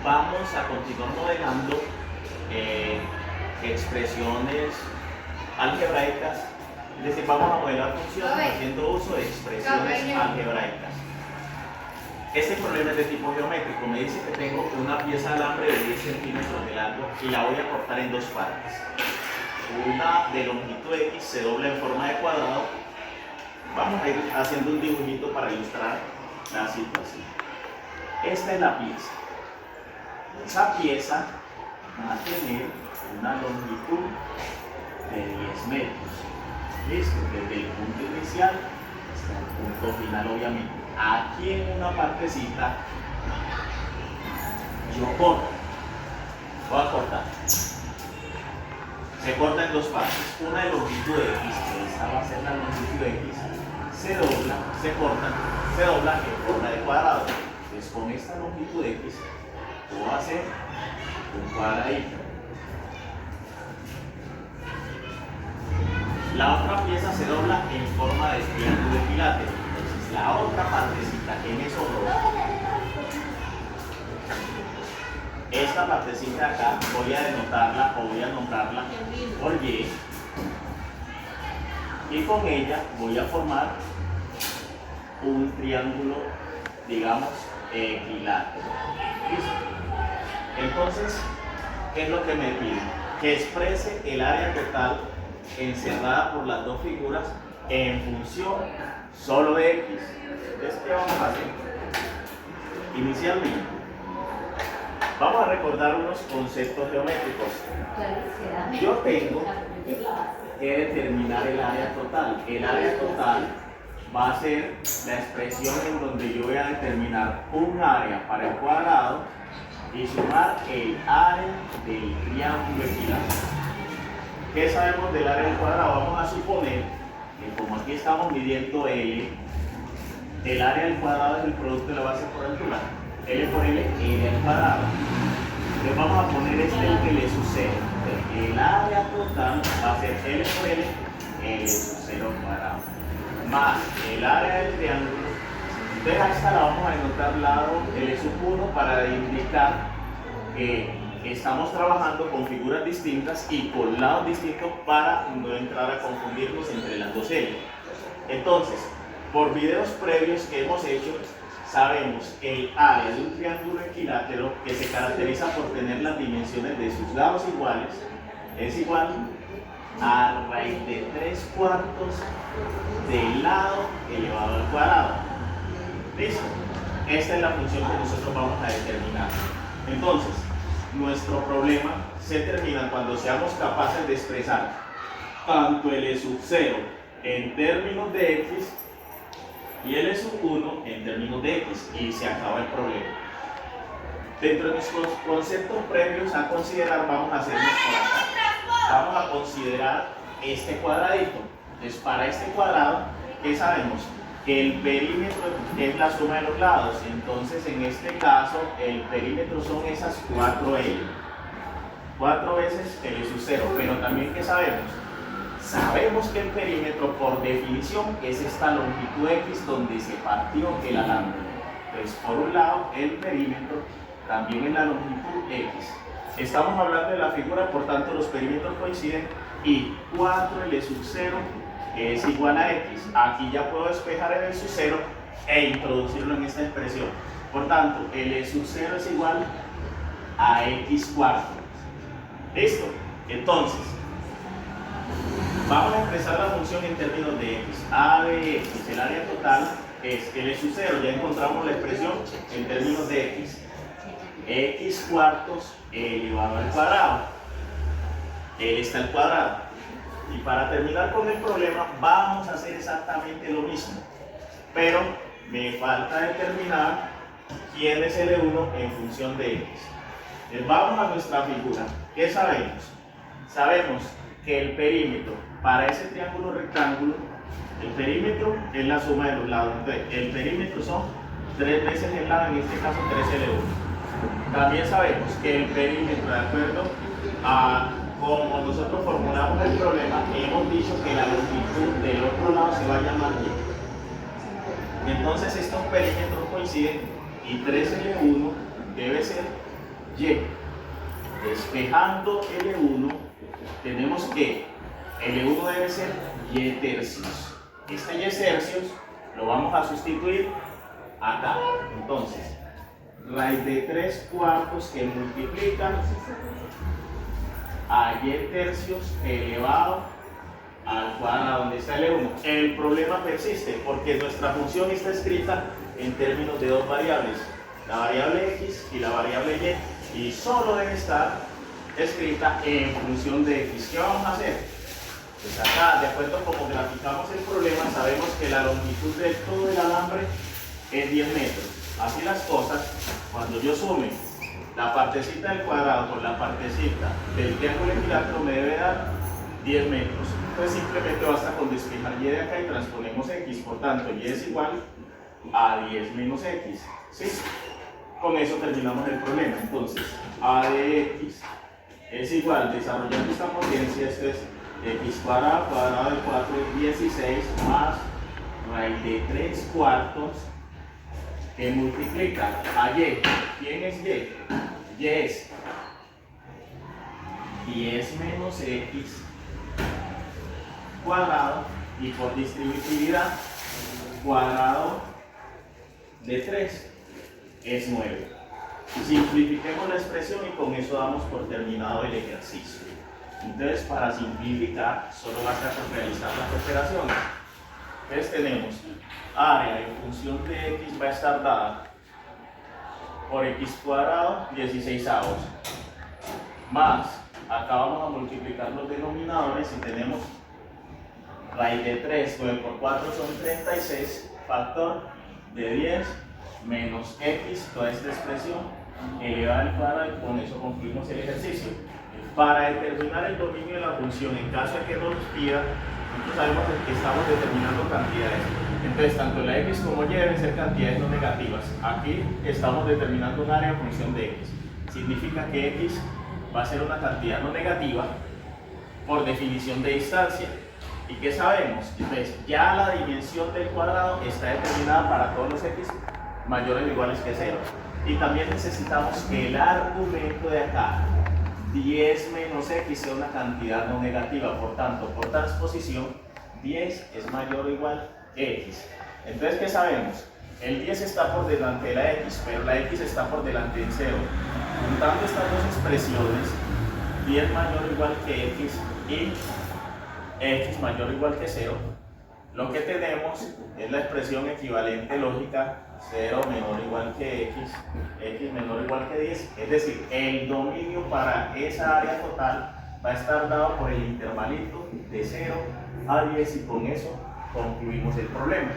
vamos a continuar modelando expresiones algebraicas, es decir, vamos a modelar funciones haciendo uso de expresiones algebraicas. Este problema es de tipo geométrico. Me dice que tengo una pieza de alambre de 10 centímetros de largo y la voy a cortar en dos partes. Una de longitud X se dobla en forma de cuadrado. Vamos a ir haciendo un dibujito para ilustrar la situación. Esta es la pieza. Esa pieza va a tener una longitud de 10 metros. ¿Listo? Desde el punto inicial hasta el punto final, obviamente. Aquí en una partecita yo corto. Voy a cortar. Se corta en dos partes. Una de longitud X, que esta va a ser la longitud X, se dobla, se corta, se dobla en forma de cuadrado. Entonces con esta longitud X puedo hacer un cuadradito. La otra pieza se dobla en forma de triángulo equilátero. Entonces la otra partecita que me sobró, esta partecita acá, voy a denotarla o voy a nombrarla por Y, y con ella voy a formar un triángulo, digamos, equilátero. ¿Listo? Entonces, ¿qué es lo que me pide? Que exprese el área total encerrada por las dos figuras en función solo de X. Entonces, ¿qué vamos a hacer? Inicialmente, vamos a recordar unos conceptos geométricos. Yo tengo que determinar el área total. El área total va a ser la expresión en donde yo voy a determinar un área para el cuadrado y sumar el área del triángulo equilátero. ¿Qué sabemos del área del cuadrado? Vamos a suponer que como aquí estamos midiendo L, el área del cuadrado es el producto de la base por altura. L por L, L al cuadrado. Entonces vamos a poner el que le sucede. El área total va a ser L por L, L sub 0 cuadrado. Más el área del triángulo. Entonces a esta la vamos a denotar lado L sub 1 para indicar que estamos trabajando con figuras distintas y con lados distintos para no entrar a confundirnos entre las dos L. Entonces, por videos previos que hemos hecho, sabemos que el área de un triángulo equilátero, que se caracteriza por tener las dimensiones de sus lados iguales, es igual a raíz de 3/4 del lado elevado al cuadrado. ¿Listo? Esta es la función que nosotros vamos a determinar. Entonces, nuestro problema se termina cuando seamos capaces de expresar tanto L sub 0 en términos de X y L sub 1 en términos de X, y se acaba el problema. Dentro de nuestros conceptos previos a considerar, vamos a hacernos por acá. Vamos a considerar este cuadradito. Entonces, para este cuadrado, ¿qué sabemos? Que el perímetro es la suma de los lados. Entonces, en este caso, el perímetro son esas 4L. 4 veces L sub 0. Pero también, ¿qué sabemos? Sabemos que el perímetro, por definición, es esta longitud X donde se partió el alambre. Entonces, por un lado, el perímetro también es la longitud X. Estamos hablando de la figura, por tanto, los perímetros coinciden y 4L sub 0 es igual a X. Aquí ya puedo despejar el L sub 0 e introducirlo en esta expresión. Por tanto, L sub 0 es igual a X cuarto. ¿Listo? Entonces, vamos a expresar la función en términos de X. A de X, el área total es L sub 0. Ya encontramos la expresión en términos de X. X cuartos elevado al cuadrado. L está al cuadrado. Y para terminar con el problema, vamos a hacer exactamente lo mismo. Pero me falta determinar quién es L1 en función de X. Entonces vamos a nuestra figura. ¿Qué sabemos? Sabemos que el perímetro para ese triángulo rectángulo, el perímetro es la suma de los lados. Entonces, el perímetro son 3 veces el lado, en este caso 3L1. También sabemos que el perímetro, de acuerdo a como nosotros formulamos el problema, hemos dicho que la longitud del otro lado se va a llamar Y. Entonces estos perímetros coinciden y 3L1 debe ser y. Despejando L1, tenemos que L1 debe ser y tercios. Este y tercios lo vamos a sustituir acá. Entonces, raíz de 3 cuartos que multiplica a y tercios elevado al cuadrado, donde está L1. El problema persiste porque nuestra función está escrita en términos de dos variables, la variable x y la variable y solo debe estar escrita en función de x. ¿Qué vamos a hacer? Pues acá, de acuerdo a cómo graficamos el problema, sabemos que la longitud de todo el alambre es 10 metros. Así las cosas, cuando yo sume la partecita del cuadrado con la partecita del triángulo equilátero me debe dar 10 metros. Entonces simplemente basta con despejar y de acá y transponemos x. Por tanto, y es igual a 10 menos x. ¿Sí? Con eso terminamos el problema. Entonces, a de x es igual, desarrollando esta potencia, esto es x cuadrado, cuadrado de 4 es 16 más raíz de 3 cuartos que multiplica a y. ¿Quién es y? Y es 10 menos x cuadrado y por distributividad cuadrado de 3 es 9. Simplifiquemos la expresión y con eso damos por terminado el ejercicio. Entonces, para simplificar, solo basta con realizar las operaciones. Entonces tenemos área en función de x va a estar dada por x cuadrado 16avos más, acá vamos a multiplicar los denominadores y tenemos raíz de 3, 9 por 4 son 36, factor de 10 menos x, toda esta expresión elevada al cuadrado, y con eso concluimos el ejercicio. Para determinar el dominio de la función, en caso de que nos pida, nosotros sabemos que estamos determinando cantidades. Entonces, tanto la x como y deben ser cantidades no negativas. Aquí estamos determinando un área en función de x. Significa que x va a ser una cantidad no negativa por definición de distancia. ¿Y qué sabemos? Entonces, ya la dimensión del cuadrado está determinada para todos los x mayores o iguales que 0. Y también necesitamos que el argumento de acá, 10 menos x, sea una cantidad no negativa. Por tanto, por transposición, 10 es mayor o igual que x. Entonces, ¿qué sabemos? El 10 está por delante de la x, pero la x está por delante de 0. Juntando estas dos expresiones, 10 mayor o igual que x y x mayor o igual que 0, lo que tenemos es la expresión equivalente lógica 0 menor o igual que x menor o igual que 10. Es decir, el dominio para esa área total va a estar dado por el intervalito de 0 a 10 y con eso concluimos el problema.